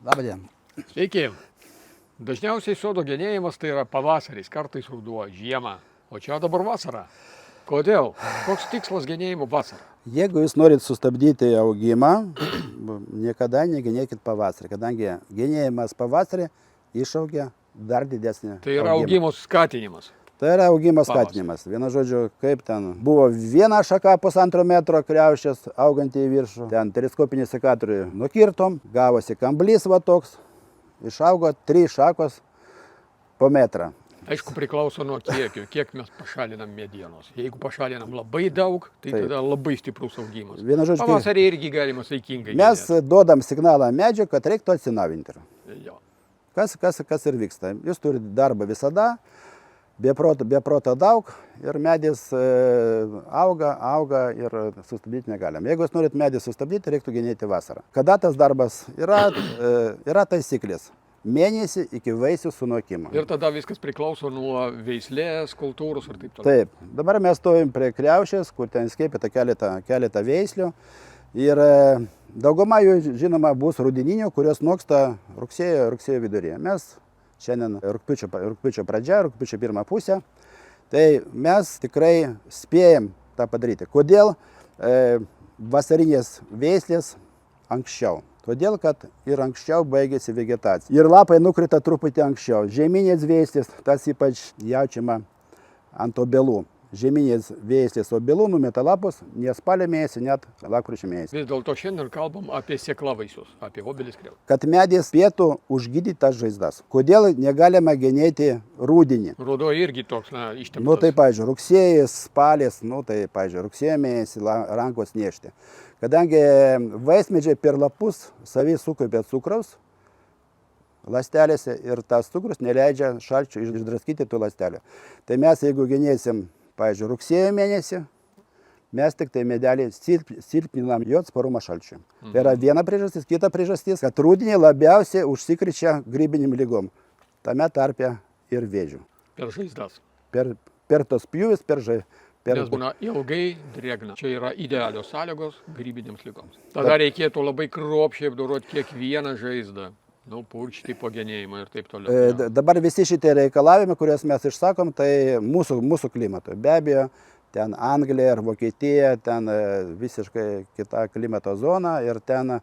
Labą dieną. Sveiki. Dažniausiai sodo genėjimas tai yra pavasaris, kartais ruduo, žiemą, o čia dabar vasara. Kodėl? Koks tikslas genėjimo vasarą? Jeigu jūs norit sustabdyti augimą, niekada negenėkit pavasarį, kadangi genėjimas pavasarį išaugia dar didesnį Tai yra augimo skatinimas. Tai yra augimo skatinimas. Vienu žodžiu, kaip ten buvo viena šaka 1,5 metro kriaušės auganti į viršų, ten teleskopinį sekatorių nukirtom, gavosi kamblys va toks, išaugo 3 šakos po metrą. Aišku, priklauso nuo kiekio, kiek mes pašalinam medienos. Jeigu pašalinam labai daug, tai tada labai stiprus augimas. Vienu žodžiu, Pavasarį irgi galima saikingai mes genėti. duodam signalą medžiui, kad reiktų atsinaujinti. Jo. Kas ir vyksta. Jūs turite darbą visada, be proto daug ir medis auga ir sustabdyti negalim. Jeigu jūs norit medį sustabdyti, reiktų genėti vasarą. Kada tas darbas yra taisyklės. Mėnesį iki vaisių sunokimo. Ir tada viskas priklauso nuo veislės, kultūros ir taip toliau. Taip, dabar mes stovim prie kriaušės, kur ten skiepyta keletą veislių. Ir dauguma jų, žinoma, bus rudininių, kurios noksta rugsėjo viduryje. Mes šiandien rugpjūčio pradžia, rugpjūčio pirmą pusę. Tai mes tikrai spėjam tą padaryti. Kodėl vasarinės veislės anksčiau? Todėl, kad ir anksčiau baigėsi vegetacija. Ir lapai nukrita truputį anksčiau. Žieminės veislės, tas ypač jaučiama ant obelų. Žieminės veislės obelų numeta lapus ne spalio mėnesį, net lapkričio mėnesį. Vis dėlto šiandien kalbam apie sėklavaisius, apie obelis kriaušes. Kad medis spėtų užgydyti tas žaizdas. Kodėl negalima genėti rudenį? Ruduo irgi toks, ištemptas. Nu tai, pavyzdžiui, rugsėjis, spalis, rugsėjo mėnesį rankos nešti. Kadangi vaismedžiai per lapus savį sukaupia cukraus ląstelėse ir tas cukrus neleidžia šalčio išdraskyti tų ląstelių. Tai mes, jeigu genėsim, pavyzdžiui, rugsėjo mėnesį, mes tik tai medelį silpninam jo atsparumą šalčiui. Tai yra viena priežastis, kita priežastis, kad rudenį labiausiai užsikrečia grybinėm lygom, tame tarpe ir vėžių. Per žaizdas. Per tos pjūvis, Nes būna ilgai drėgna. Čia yra idealios sąlygos grybinėms lygoms. Tada reikėtų labai kruopščiai apdoroti kiekvieną žaizdą. Purkšti po genėjimą ir taip toliau. Dabar visi šitie reikalavimai, kuriuos mes išsakom, tai mūsų klimatui. Be abejo, ten Anglija ar Vokietija, ten visiškai kita klimato zona ir ten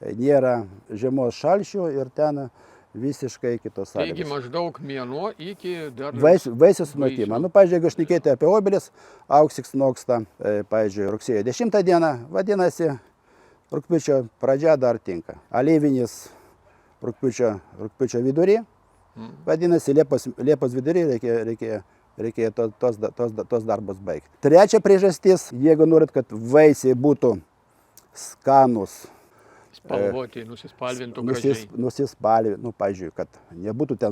nėra žiemos šalčių ir ten visiškai kitos sąlygos. Taigi maždaug mėnuo iki dar vaisių sunokimo. Pavyzdžiui, jeigu šnekėti apie obelis, auksiks noksta, pavyzdžiui, rugsėjo 10 dieną, vadinasi, rugpjūčio pradžia dar tinka. Alyvinis rugpjūčio vidury, vadinasi, Liepos vidury reikia tos darbus baigti. Trečia priežastis, jeigu norit, kad vaisiai būtų skanus, spalvoti, nusispalvintų gražiai. Nusispalvintų, pavyzdžiui, kad nebūtų ten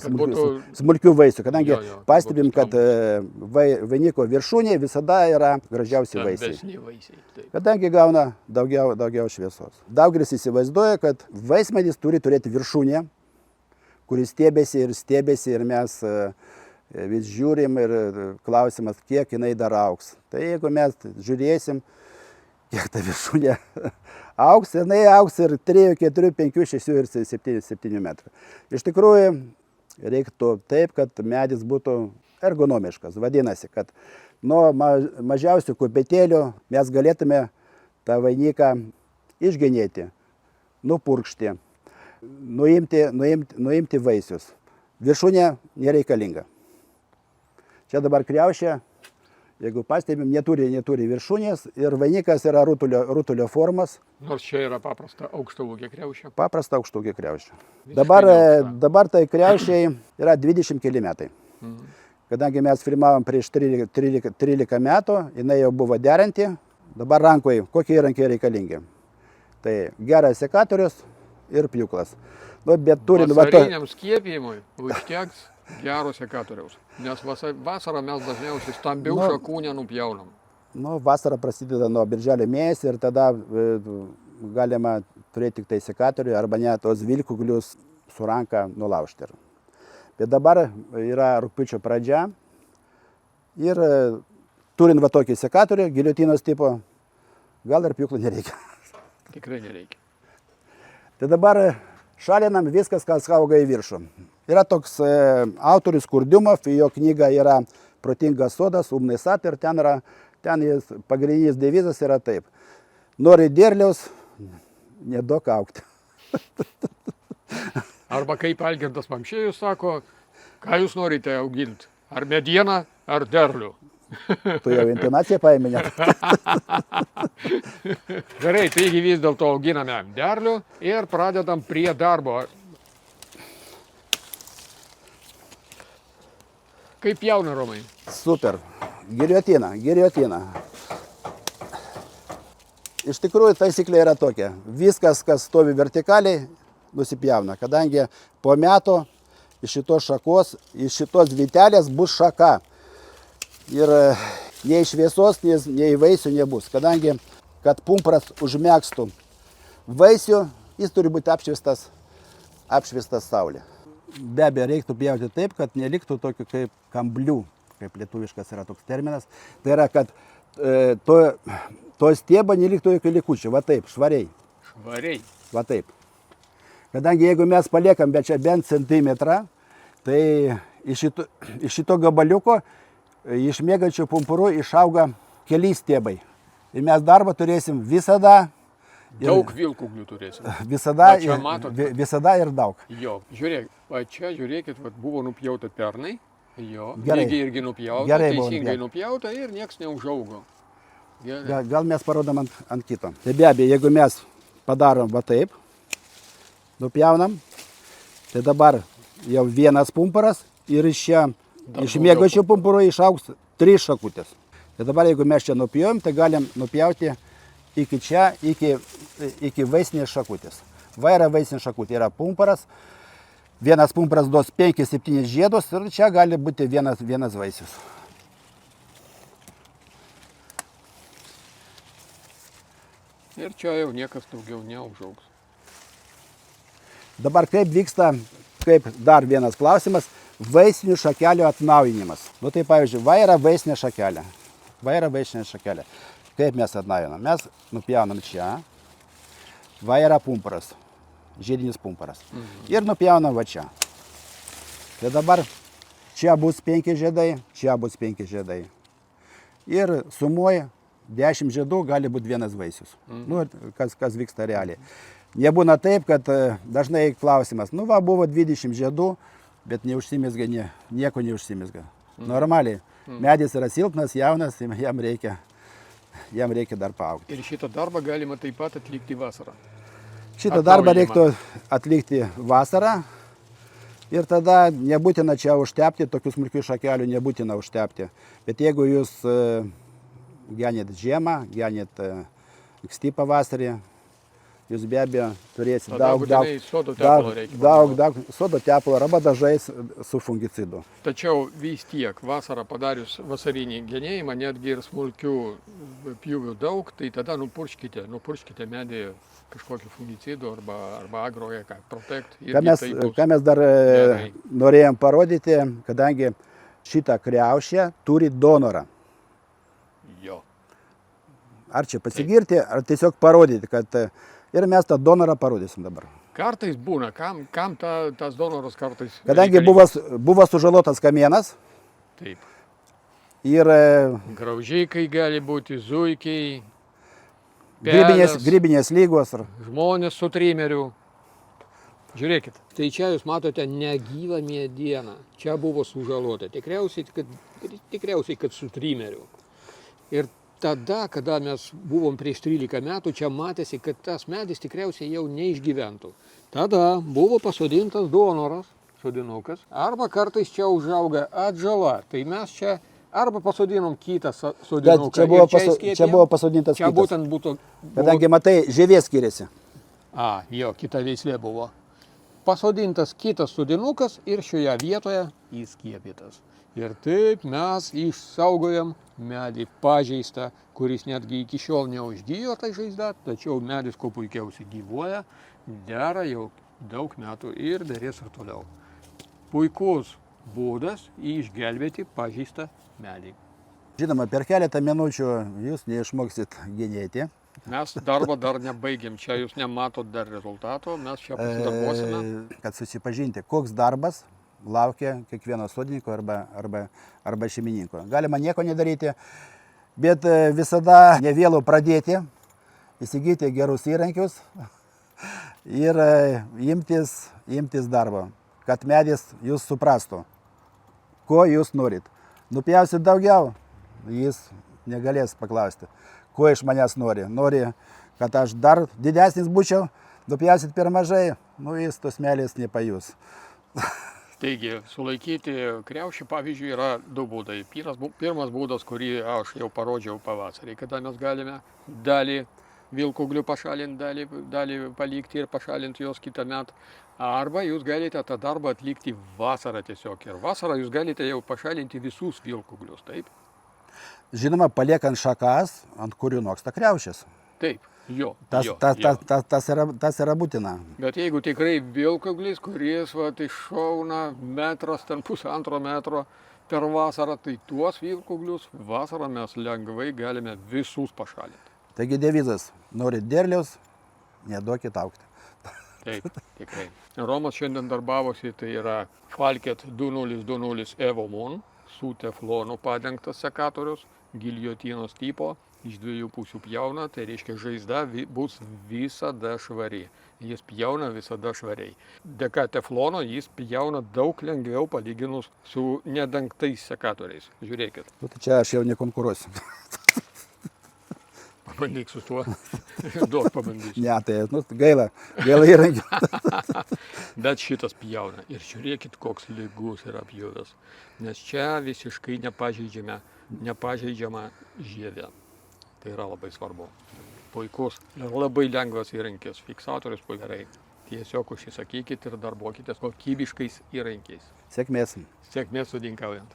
smulkių vaisių, kadangi pastebim, kad vainiko viršūnė visada yra gražiausi vaisiai. Kadangi gauna daugiau šviesos. Daugelis įsivaizduoja, kad vaismedis turi turėti viršūnę, kuris stiebiasi ir mes vis žiūrim ir klausimas, kiek jinai dar augs. Tai jeigu mes žiūrėsim, kiek ta viršūnė augs, jinai augs ir 3, 4, 5, 6 ir 7 metrų. Iš tikrųjų, reiktų taip, kad medis būtų ergonomiškas. Vadinasi, kad nuo mažiausių kupetėlių mes galėtume tą vainiką išgenėti, nupurkšti, nuimti vaisius. Viršūnė nereikalinga. Čia dabar kriaušė, jeigu pastebim, neturi viršūnės ir vainikas yra rutulio formos. Nors čia yra paprasta aukštaūgė kriaušė. Paprasta aukštaūgė kriaušė. Dabar tai kriaušiai yra 20 keli metai. Kadangi mes filmavom prieš 13 metų, jinai jau buvo derinti. Dabar rankoje, kokie įrankiai reikalingi? Tai geras sekatorius ir pjūklas. Vasariniam skiepijimui užteks gero sekatoriaus, nes vasarą mes dažniausiai stambių šakų nenupjaunam. Vasara prasideda nuo birželio mėnesį ir tada galima turėti tik tai sekatorių arba net tos vilkuglius su ranka nulaužti. Bet dabar yra rugpjūčio pradžia ir turint va tokį sekatorių, giliotinos tipo, gal ir pjūklų nereikia. Tikrai nereikia. Tai dabar šalinam viskas, kas auga į viršų. Yra toks autorius Kurdiumov, jo knyga yra Protingas sodas, umnai sat ir ten jis pagrindinis devizas yra taip. Nori derliaus, neduok augti. Arba kaip Algirdas Mamšėjus sako, ką jūs norite auginti? Ar medieną, ar derlių? Tu jau intonaciją paėminėt. Gerai, taigi vis dėlto auginame derlių ir pradedam prie darbo. Kaip jauna, Romai? Super. Giliotina. Iš tikrųjų, taisyklė yra tokia. Viskas, kas stovi vertikaliai, nusipjauna. Kadangi po metų iš šitos šakos, iš šitos vytelės bus šaka. Ir nei šviesos, nei vaisių nebus. Kadangi, kad pumpuras užmėgstų vaisių, jis turi būti apšviestas saulė. Be abejo, reiktų pjauti taip, kad neliktų tokių kaip kamblių, kaip lietuviškas yra toks terminas. Tai yra, kad to stiebo neliktų jokių likučių. Va taip, švariai. Švariai. Va taip. Kadangi jeigu mes paliekam bent centimetrą, tai iš šito gabaliuko iš miegančių pumpurų išauga keli stiebai. Ir mes darbą turėsim visada. Daug vilkūglių turėsim. Visada ir daug. Jo, žiūrėk, va čia žiūrėkit, va, buvo nupjauta pernai. Jo, Gerai. lygiai irgi nupjauta, Gerai teisingai nupjauta ir nieks neužaugo. Gal mes parodom ant kito. Tai be abejo, jeigu mes padarom va taip, nupjaunam, tai dabar jau vienas pumpuras ir iš miegančių pumpurų išaugs 3 šakutės. Tai dabar jeigu mes čia nupjojom, tai galim nupjauti iki čia, iki vaisinės šakutės. Va yra vaisinė šakutė, yra pumpuras. Vienas pumpuras duos 5-7 žiedus ir čia gali būti vienas vaisius. Ir čia jau niekas daugiau neužaugs. Dabar kaip dar vienas klausimas, vaisinių šakelių atnaujinimas. Nu tai pavyzdžiui, va yra vaisinė šakelė. Kaip mes atnaujinam? Mes nupjaunam čia, va yra pumpuras, žiedinis pumpuras. Ir nupjaunam va čia. Tai dabar čia bus 5 žiedai, čia bus 5 žiedai. Ir sumuoja 10 žiedų gali būti vienas vaisius. Nu, kas vyksta realiai. Nebūna taip, kad dažnai klausimas, nu va, buvo 20 žiedų, bet neužsimezga, nieko neužsimezga. Normaliai. Medis yra silpnas, jaunas, jam reikia dar paaugti. Ir šitą darbą galima taip pat atlikti vasarą. Šitą darbą reiktų atlikti vasarą. Ir tada nebūtina čia užtepti, tokių smulkių šakelių nebūtina užtepti. Bet jeigu jūs genit žiemą, genit anksti pavasarį, jūs be abejo turėsite daug sodo tepalo arba dažais su fungicidu. Tačiau vis tiek vasarą padarius vasarinį genėjimą, netgi ir smulkių pjūvių daug, tai tada nupurškite medį kažkokiu fungicidu arba agroje, ką protect. Ką mes dar norėjom parodyti, kadangi šitą kriaušę turi donorą. Jo. Ar čia pasigirti, ar tiesiog parodyti, kad ir mes tą donorą parodysim dabar. Kartais būna, kam tas donoras kartais... Kadangi buvo sužalotas kamienas. Taip. Ir... graužikai gali būti, zuikiai, grybinės lygos. Žmonės su trimeriu. Žiūrėkit, tai čia jūs matote negyvą medieną. Čia buvo sužalota. Tikriausiai, kad su trimeriu. Ir tada, kada mes buvom prieš 13 metų, čia matėsi, kad tas medis tikriausiai jau neišgyventų. Tada buvo pasodintas donoras, sodinukas, arba kartais čia užauga atžala. Tai mes čia arba pasodinom kitą sodinuką. Čia buvo pasodintas kitas. Čia būtent būtų... Kadangi matai, žievė skiriasi. Jo, kita veislė buvo. Pasodintas kitas sodinukas ir šioje vietoje įskiepytas. Ir taip mes išsaugojam medį pažeistą, kuris netgi iki šiol neužgijo tai žaizda, tačiau medis kuo puikiausiai gyvuoja, dera jau daug metų ir darės ir toliau. Puikus būdas išgelbėti pažeistą medį. Žinoma, per keletą minučių jūs neišmoksit genėti, Mes darbą dar nebaigėm, čia jūs nematot dar rezultato, mes čia pasidarbuosime. Kad susipažinti, koks darbas laukia kiekvieno sodininko arba šeimininko. Galima nieko nedaryti, bet visada nevėlu pradėti, įsigyti gerus įrankius ir imtis darbo, kad medis jūs suprastų, ko jūs norit. Nupjausit daugiau, jis negalės paklausti, ko iš manęs nori. Nori, kad aš dar didesnis būčiau, nupjausit per mažai, jis tos meilės nepajus. Taigi, sulaikyti kriaušį, pavyzdžiui, yra du būdai. Pirmas būdas, kurį aš jau parodžiau pavasarį, kada mes galime dalį vilkauglių pašalinti, dalį palikti ir pašalinti jos kitą metą. Arba jūs galite tą darbą atlikti vasarą tiesiog. Ir vasarą jūs galite jau pašalinti visus vilkauglius, taip? Žinoma, paliekant šakas, ant kurių noksta kriaušės. Taip, jo. Tas yra būtina. Bet jeigu tikrai vilkauglis, kuris iššauna metras, ten 1,5 metro per vasarą, tai tuos vilkauglius vasarą mes lengvai galime visus pašalinti. Taigi devizas, norit derliaus, neduokit augti. Taip, tikrai. Romas šiandien darbavosi, tai yra Falket 2020 Evo Mon su teflonu padengtas sekatorius, giljotinos tipo, iš 2 pusių pjauna, tai reiškia žaizda bus visada švari. Jis pjauna visada švariai. Dėka teflono jis pjauna daug lengviau palyginus su nedengtais sekatoriais. Žiūrėkit. Tai čia aš jau nekonkuruosiu. Pabandyk su tuo. Duok pabandysiu. Ne, tai gaila įrankio. Bet šitas pjauna. Ir žiūrėkit, koks lygus yra pjūvis. Nes čia visiškai nepažeidžiama žievė. Tai yra labai svarbu. Puikus ir labai lengvas įrankis. Fiksatorius gerai. Tiesiog užsisakykit ir darbuokitės kokybiškais įrankiais. Sėkmės. Sėkmės sodinkaujant.